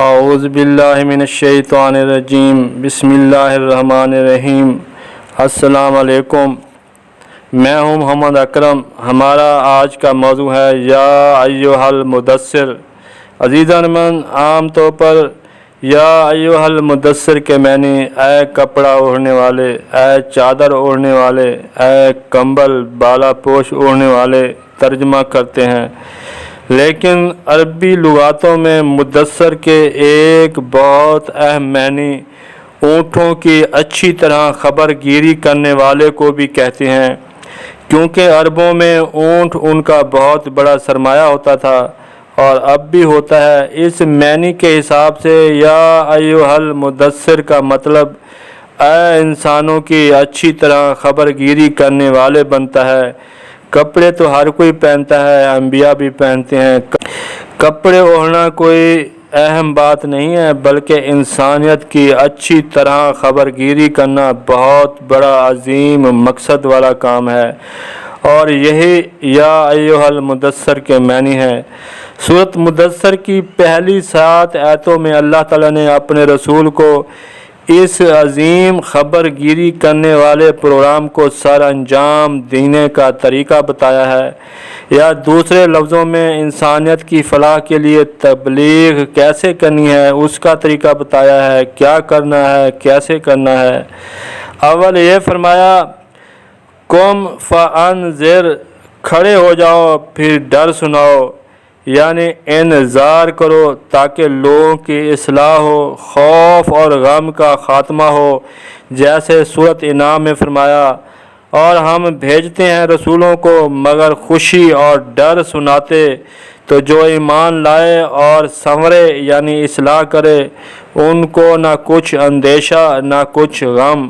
اعوذ باللہ من الشیطان الرجیم بسم اللہ الرحمن الرحیم۔ السلام علیکم، میں ہوں محمد اکرم۔ ہمارا آج کا موضوع ہے یا ایھا المدثر۔ عزیزان من، عام طور پر یا ایھا المدثر کے معنی اے کپڑا اوڑھنے والے، اے چادر اوڑھنے والے، اے کمبل بالا پوش اوڑھنے والے ترجمہ کرتے ہیں، لیکن عربی لغاتوں میں مدثر کے ایک بہت اہم معنی اونٹوں کی اچھی طرح خبر گیری کرنے والے کو بھی کہتے ہیں، کیونکہ عربوں میں اونٹ ان کا بہت بڑا سرمایہ ہوتا تھا اور اب بھی ہوتا ہے۔ اس معنی کے حساب سے یا ایھا المدثر کا مطلب اے انسانوں کی اچھی طرح خبر گیری کرنے والے بنتا ہے۔ کپڑے تو ہر کوئی پہنتا ہے، انبیاء بھی پہنتے ہیں۔ کپڑے اوڑھنا کوئی اہم بات نہیں ہے، بلکہ انسانیت کی اچھی طرح خبر گیری کرنا بہت بڑا عظیم مقصد والا کام ہے، اور یہی یا ایھا المدثر کے معنی ہے۔ سورۃ مدثر کی پہلی 7 آیتوں میں اللہ تعالیٰ نے اپنے رسول کو اس عظیم خبر گیری کرنے والے پروگرام کو سر انجام دینے کا طریقہ بتایا ہے، یا دوسرے لفظوں میں انسانیت کی فلاح کے لیے تبلیغ کیسے کرنی ہے اس کا طریقہ بتایا ہے، کیا کرنا ہے، کیسے کرنا ہے۔ اول یہ فرمایا قم فانذر، کھڑے ہو جاؤ پھر ڈر سناؤ، یعنی انذار کرو تاکہ لوگوں کی اصلاح ہو، خوف اور غم کا خاتمہ ہو، جیسے سورۃ انعام میں فرمایا، اور ہم بھیجتے ہیں رسولوں کو مگر خوشی اور ڈر سناتے، تو جو ایمان لائے اور سنورے یعنی اصلاح کرے ان کو نہ کچھ اندیشہ نہ کچھ غم۔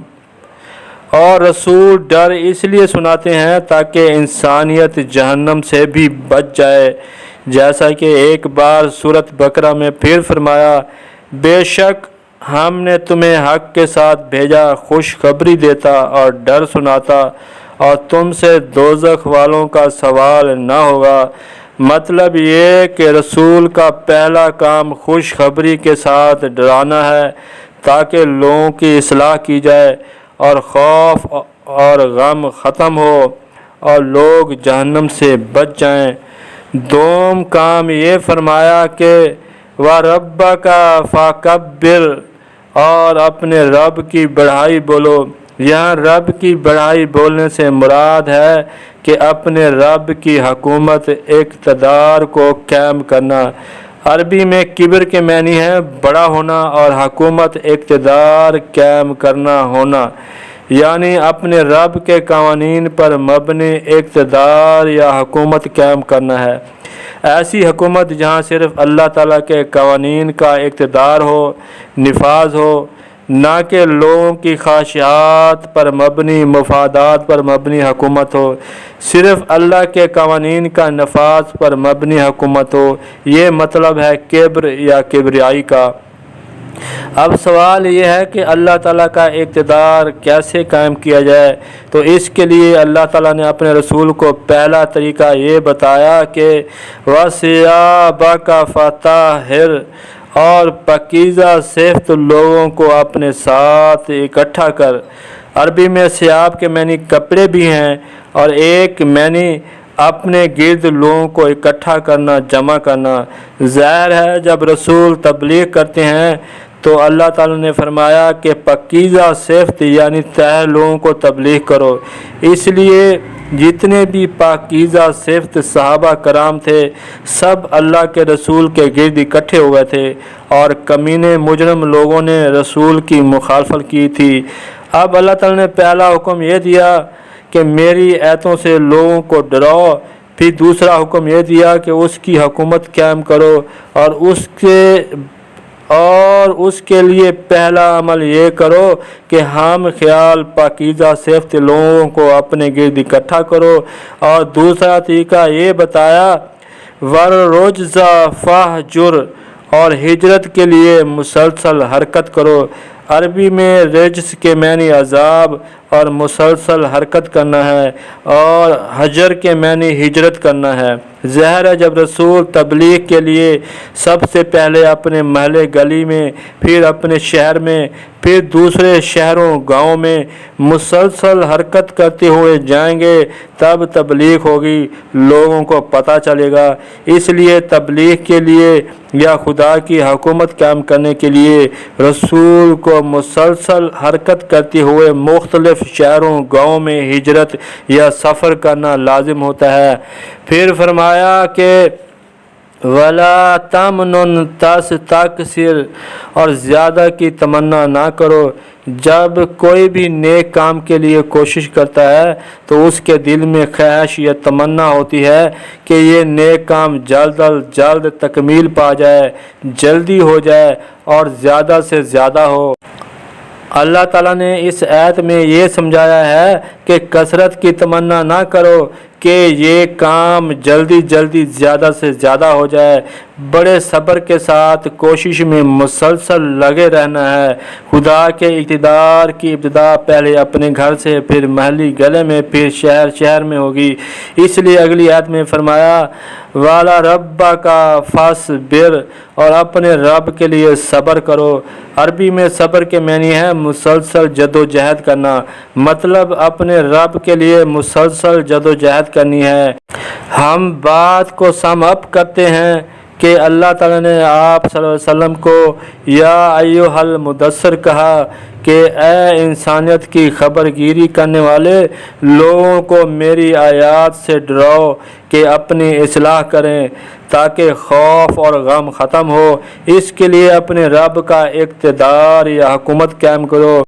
اور رسول ڈر اس لیے سناتے ہیں تاکہ انسانیت جہنم سے بھی بچ جائے، جیسا کہ ایک بار سورۃ بقرہ میں پھر فرمایا، بے شک ہم نے تمہیں حق کے ساتھ بھیجا، خوشخبری دیتا اور ڈر سناتا، اور تم سے دوزخ والوں کا سوال نہ ہوگا۔ مطلب یہ کہ رسول کا پہلا کام خوشخبری کے ساتھ ڈرانا ہے تاکہ لوگوں کی اصلاح کی جائے اور خوف اور غم ختم ہو اور لوگ جہنم سے بچ جائیں۔ دوم کام یہ فرمایا کہ وَرَبَّكَ فَكَبِّرْ، اور اپنے رب کی بڑائی بولو۔ یہاں رب کی بڑائی بولنے سے مراد ہے کہ اپنے رب کی حکومت اقتدار کو قائم کرنا۔ عربی میں کبر کے معنی ہے بڑا ہونا اور حکومت اقتدار قائم کرنا ہونا، یعنی اپنے رب کے قوانین پر مبنی اقتدار یا حکومت قائم کرنا ہے۔ ایسی حکومت جہاں صرف اللہ تعالیٰ کے قوانین کا اقتدار ہو، نفاذ ہو، نہ کہ لوگوں کی خواہشات پر مبنی، مفادات پر مبنی حکومت ہو، صرف اللہ کے قوانین کا نفاذ پر مبنی حکومت ہو۔ یہ مطلب ہے کبر یا کبریائی کا۔ اب سوال یہ ہے کہ اللہ تعالیٰ کا اقتدار کیسے قائم کیا جائے، تو اس کے لیے اللہ تعالیٰ نے اپنے رسول کو پہلا طریقہ یہ بتایا کہ وَثِيَابَكَ فَطَہِّرْ، اور پاکیزہ صفت لوگوں کو اپنے ساتھ اکٹھا کر۔ عربی میں ثیاب کے معنی کپڑے بھی ہیں، اور ایک معنی اپنے گرد لوگوں کو اکٹھا کرنا، جمع کرنا۔ ظاہر ہے جب رسول تبلیغ کرتے ہیں تو اللہ تعالیٰ نے فرمایا کہ پاکیزہ صفت یعنی طاہر لوگوں کو تبلیغ کرو۔ اس لیے جتنے بھی پاکیزہ صفت صحابہ کرام تھے سب اللہ کے رسول کے گرد اکٹھے ہوئے تھے، اور کمینے مجرم لوگوں نے رسول کی مخالفت کی تھی۔ اب اللہ تعالیٰ نے پہلا حکم یہ دیا کہ میری آیتوں سے لوگوں کو ڈراؤ، پھر دوسرا حکم یہ دیا کہ اس کی حکومت قائم کرو، اور اس کے لیے پہلا عمل یہ کرو کہ ہم خیال پاکیزہ صفت لوگوں کو اپنے گرد اکٹھا کرو، اور دوسرا طریقہ یہ بتایا وَالرُّجْزَ فَاہْجُرْ، اور ہجرت کے لیے مسلسل حرکت کرو۔ عربی میں رجس کے معنی عذاب اور مسلسل حرکت کرنا ہے، اور حجر کے معنی ہجرت کرنا ہے۔ ظاہر ہے جب رسول تبلیغ کے لیے سب سے پہلے اپنے محلے گلی میں، پھر اپنے شہر میں، پھر دوسرے شہروں گاؤں میں مسلسل حرکت کرتے ہوئے جائیں گے تب تبلیغ ہوگی، لوگوں کو پتہ چلے گا۔ اس لیے تبلیغ کے لیے یا خدا کی حکومت قائم کرنے کے لیے رسول کو مسلسل حرکت کرتے ہوئے مختلف شہروں گاؤں میں ہجرت یا سفر کرنا لازم ہوتا ہے۔ پھر فرمایا کہ وَلَا تَمْنُنْ تَسْتَكْثِرْ، اور زیادہ کی تمنا نہ کرو۔ جب کوئی بھی نیک کام کے لیے کوشش کرتا ہے تو اس کے دل میں خواہش یا تمنا ہوتی ہے کہ یہ نیک کام جلد از جلد تکمیل پا جائے، جلدی ہو جائے اور زیادہ سے زیادہ ہو۔ اللہ تعالیٰ نے اس آیت میں یہ سمجھایا ہے کہ کثرت کی تمنا نہ کرو کہ یہ کام جلدی زیادہ سے زیادہ ہو جائے، بڑے صبر کے ساتھ کوشش میں مسلسل لگے رہنا ہے۔ خدا کے اقتدار کی ابتدا پہلے اپنے گھر سے، پھر محلی گلے میں، پھر شہر میں ہوگی۔ اس لیے اگلی آیت میں فرمایا وَعَلَىٰ رَبِّكَ فَاصْبِرْ، اور اپنے رب کے لیے صبر کرو۔ عربی میں صبر کے معنی ہے مسلسل جد و جہد کرنا، مطلب اپنے رب کے لیے مسلسل جد و جہد کرنی ہے۔ ہم بات کو سم اپ کرتے ہیں کہ اللہ تعالیٰ نے آپ صلی اللہ علیہ وسلم کو یا ایھا المدثر کہا کہ اے انسانیت کی خبر گیری کرنے والے لوگوں کو میری آیات سے ڈراؤ کہ اپنی اصلاح کریں تاکہ خوف اور غم ختم ہو۔ اس کے لیے اپنے رب کا اقتدار یا حکومت قائم کرو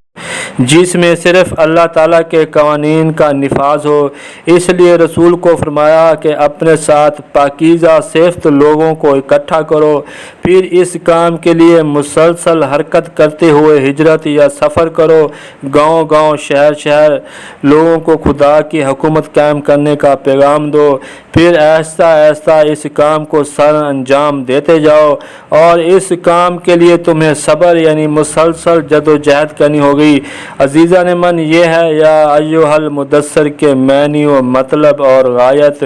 جس میں صرف اللہ تعالیٰ کے قوانین کا نفاذ ہو۔ اس لیے رسول کو فرمایا کہ اپنے ساتھ پاکیزہ صفت لوگوں کو اکٹھا کرو، پھر اس کام کے لیے مسلسل حرکت کرتے ہوئے ہجرت یا سفر کرو، گاؤں شہر لوگوں کو خدا کی حکومت قائم کرنے کا پیغام دو، پھر آہستہ اس کام کو سر انجام دیتے جاؤ، اور اس کام کے لیے تمہیں صبر یعنی مسلسل جد و جہد کرنی ہوگی۔ عزیزان من، یہ ہے یا ایھا المدثر کے معنی و مطلب اور غایت۔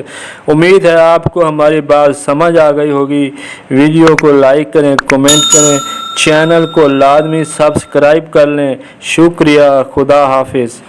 امید ہے آپ کو ہماری بات سمجھ آ گئی ہوگی۔ ویڈیو کو لائک کریں، کمنٹ کریں، چینل کو لازمی سبسکرائب کر لیں۔ شکریہ، خدا حافظ۔